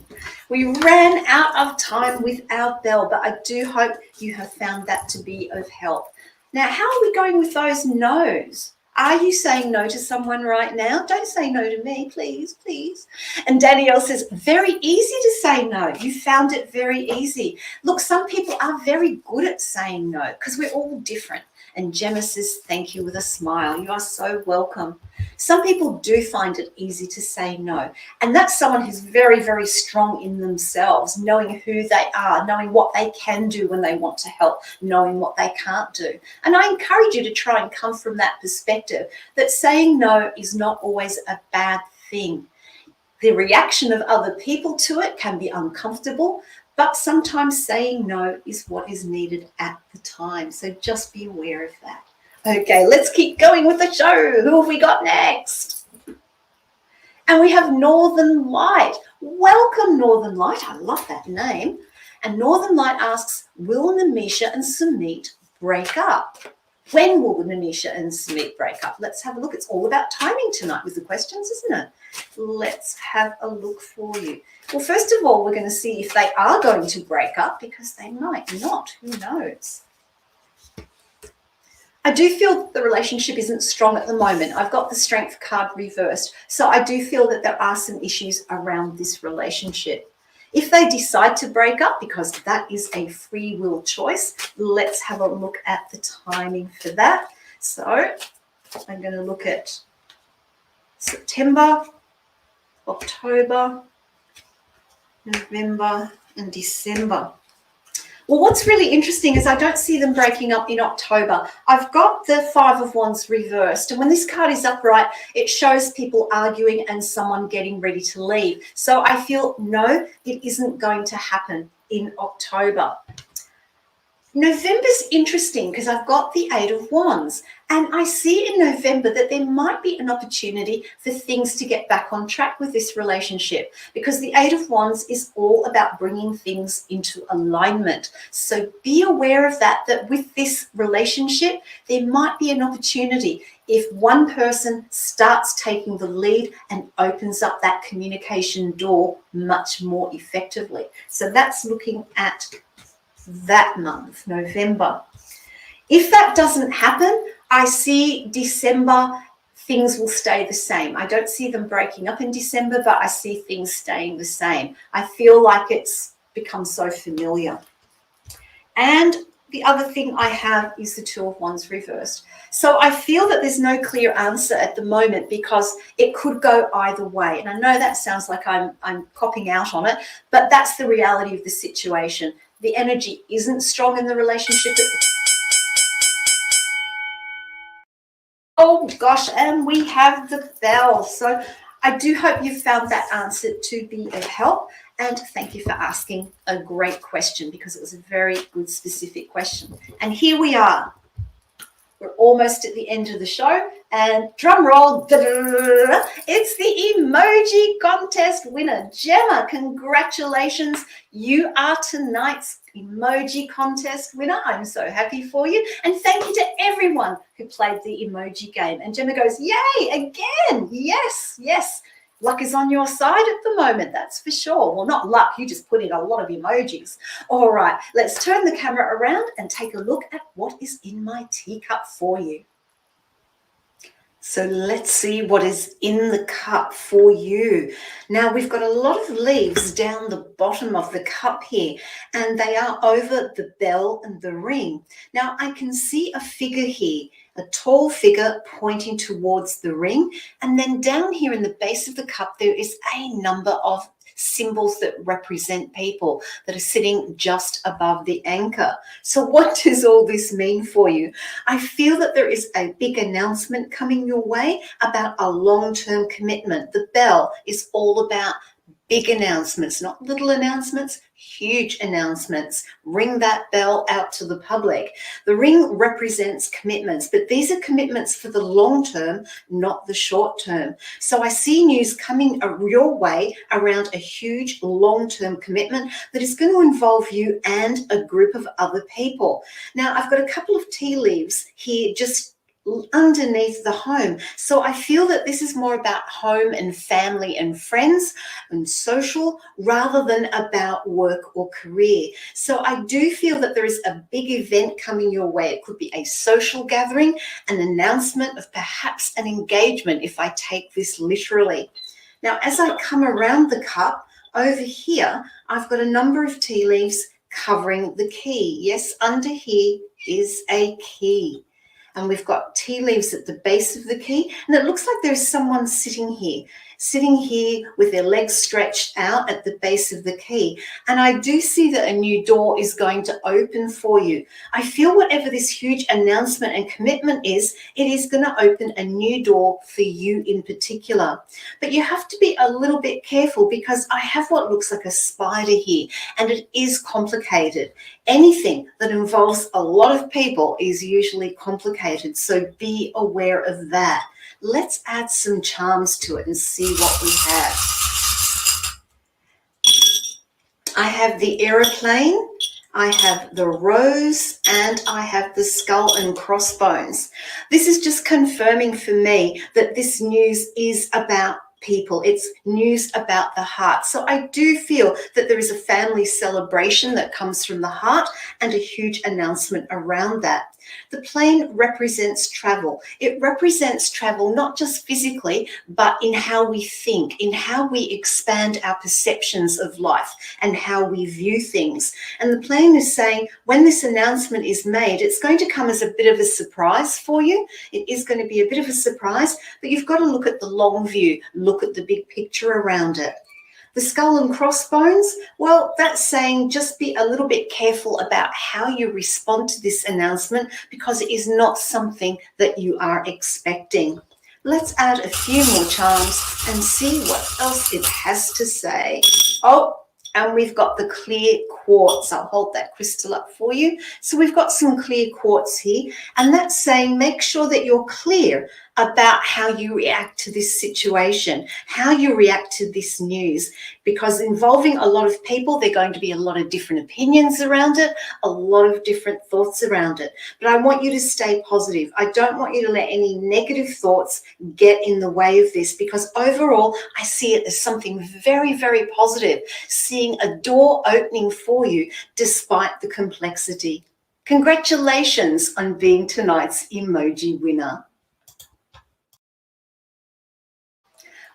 We ran out of time with our bell, but I do hope you have found that to be of help. Now, how are we going with those no's? Are you saying no to someone right now? Don't say no to me, please, please. And Danielle says, very easy to say no. You found it very easy. Look, some people are very good at saying no because we're all different. And Gemma says, thank you with a smile. You are so welcome. Some people do find it easy to say no. And that's someone who's very, very strong in themselves, knowing who they are, knowing what they can do when they want to help, knowing what they can't do. And I encourage you to try and come from that perspective, that saying no is not always a bad thing. The reaction of other people to it can be uncomfortable, but sometimes saying no is what is needed at the time. So just be aware of that. Okay, let's keep going with the show. Who have we got next? And we have Northern Light. Welcome, Northern Light. I love that name. And Northern Light asks, will Namisha and Sumit break up? When will Namisha and Sumit break up? Let's have a look. It's all about timing tonight with the questions, isn't it? Let's have a look for you. Well, first of all, we're going to see if they are going to break up, because they might not. Who knows? I do feel the relationship isn't strong at the moment. I've got the Strength card reversed. So I do feel that there are some issues around this relationship. If they decide to break up, because that is a free will choice, let's have a look at the timing for that. So I'm going to look at September, October, November, and December. Well, what's really interesting is I don't see them breaking up in October. I've got the Five of Wands reversed. And when this card is upright, it shows people arguing and someone getting ready to leave. So I feel, no, it isn't going to happen in October. November's interesting because I've got the Eight of Wands, and I see in November that there might be an opportunity for things to get back on track with this relationship, because the Eight of Wands is all about bringing things into alignment. So be aware of that with this relationship, there might be an opportunity if one person starts taking the lead and opens up that communication door much more effectively. So that's looking at that month, November. If that doesn't happen, I see December, things will stay the same. I don't see them breaking up in December, but I see things staying the same. I feel like it's become so familiar. And the other thing I have is the Two of Wands reversed. So I feel that there's no clear answer at the moment because it could go either way. And I know that sounds like I'm copping out on it, but that's the reality of the situation. The energy isn't strong in the relationship. Oh gosh, and we have the bell. So I do hope you found that answer to be of help. And thank you for asking a great question because it was a very good specific question. And here we are. We're almost at the end of the show. And drum roll, it's the emoji contest winner. Gemma, congratulations. You are tonight's emoji contest winner. I'm so happy for you. And thank you to everyone who played the emoji game. And Gemma goes, yay, again. Yes, yes. Luck is on your side at the moment, that's for sure. Well, not luck, you just put in a lot of emojis. All right, let's turn the camera around and take a look at what is in my teacup for you. So let's see what is in the cup for you. Now, we've got a lot of leaves down the bottom of the cup here, and they are over the bell and the ring. Now, I can see a figure here, a tall figure pointing towards the ring. And then down here in the base of the cup, there is a number of symbols that represent people that are sitting just above the anchor. So what does all this mean for you? I feel that there is a big announcement coming your way about a long-term commitment. The bell is all about big announcements, not little announcements, huge announcements. Ring that bell out to the public. The ring represents commitments, but these are commitments for the long term, not the short term. So I see news coming your way around a huge long-term commitment that is going to involve you and a group of other people. Now, I've got a couple of tea leaves here just underneath the home. So I feel that this is more about home and family and friends and social rather than about work or career. So I do feel that there is a big event coming your way. It could be a social gathering, an announcement of perhaps an engagement if I take this literally. Now, as I come around the cup over here, I've got a number of tea leaves covering the key. Yes, under here is a key. And we've got tea leaves at the base of the key. And it looks like there's someone sitting here with their legs stretched out at the base of the key. And I do see that a new door is going to open for you. I feel whatever this huge announcement and commitment is, it is going to open a new door for you in particular. But you have to be a little bit careful because I have what looks like a spider here, and it is complicated. Anything that involves a lot of people is usually complicated, so be aware of that. Let's add some charms to it and see what we have. I have the aeroplane, I have the rose, and I have the skull and crossbones. This is just confirming for me that this news is about people. It's news about the heart. So I do feel that there is a family celebration that comes from the heart and a huge announcement around that. The plane represents travel. It represents travel not just physically, but in how we think, in how we expand our perceptions of life and how we view things. And the plane is saying when this announcement is made, it's going to come as a bit of a surprise for you. It is going to be a bit of a surprise, but you've got to look at the long view, look at the big picture around it. The skull and crossbones, well, that's saying just be a little bit careful about how you respond to this announcement because it is not something that you are expecting. Let's add a few more charms and see what else it has to say. Oh, and we've got the clear quartz. I'll hold that crystal up for you. So we've got some clear quartz here, and that's saying make sure that you're clear about how you react to this situation, how you react to this news, because involving a lot of people, there are going to be a lot of different opinions around it, a lot of different thoughts around it. But I want you to stay positive. I don't want you to let any negative thoughts get in the way of this, because overall, I see it as something very, very positive, seeing a door opening for you despite the complexity. Congratulations on being tonight's emoji winner.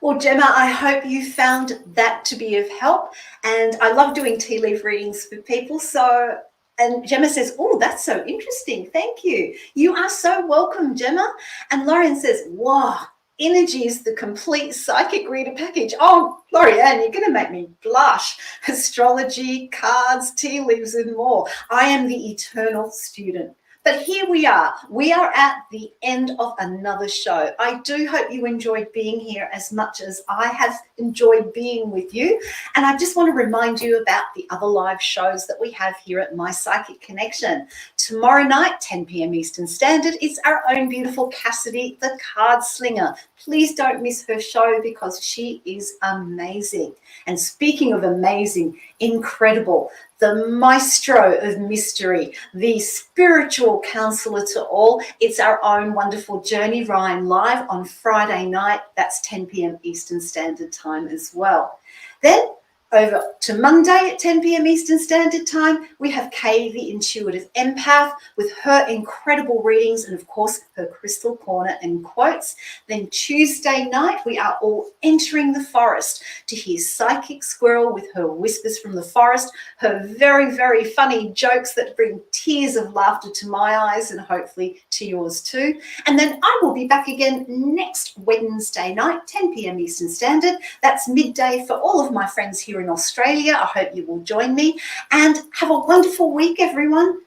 Well, Gemma, I hope you found that to be of help. And I love doing tea leaf readings for people. So And Gemma says, oh, that's so interesting. Thank you. You are so welcome, Gemma. And Lorianne says, wow, energy is the complete psychic reader package. Oh, Lorianne, you're going to make me blush. Astrology, cards, tea leaves, and more. I am the eternal student. But here we are. We are at the end of another show. I do hope you enjoyed being here as much as I have enjoyed being with you. And I just want to remind you about the other live shows that we have here at My Psychic Connection. Tomorrow night, 10 p.m. Eastern Standard, is our own beautiful Cassidy, the card slinger. Please don't miss her show because she is amazing. And speaking of amazing, incredible, the maestro of mystery, the spiritual counselor to all. It's our own wonderful Journey Ryan live on Friday night. That's 10 p.m. Eastern Standard Time as well. Then over to Monday at 10 p.m. Eastern Standard Time, we have Kay, the intuitive empath, with her incredible readings and, of course, her crystal corner and quotes. Then Tuesday night, we are all entering the forest to hear Psychic Squirrel with her whispers from the forest, her very, very funny jokes that bring tears of laughter to my eyes and hopefully to yours too. And then I will be back again next Wednesday night, 10 p.m. Eastern Standard. That's midday for all of my friends here in Australia. I hope you will join me and have a wonderful week, everyone.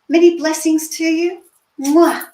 Many blessings to you. Mwah.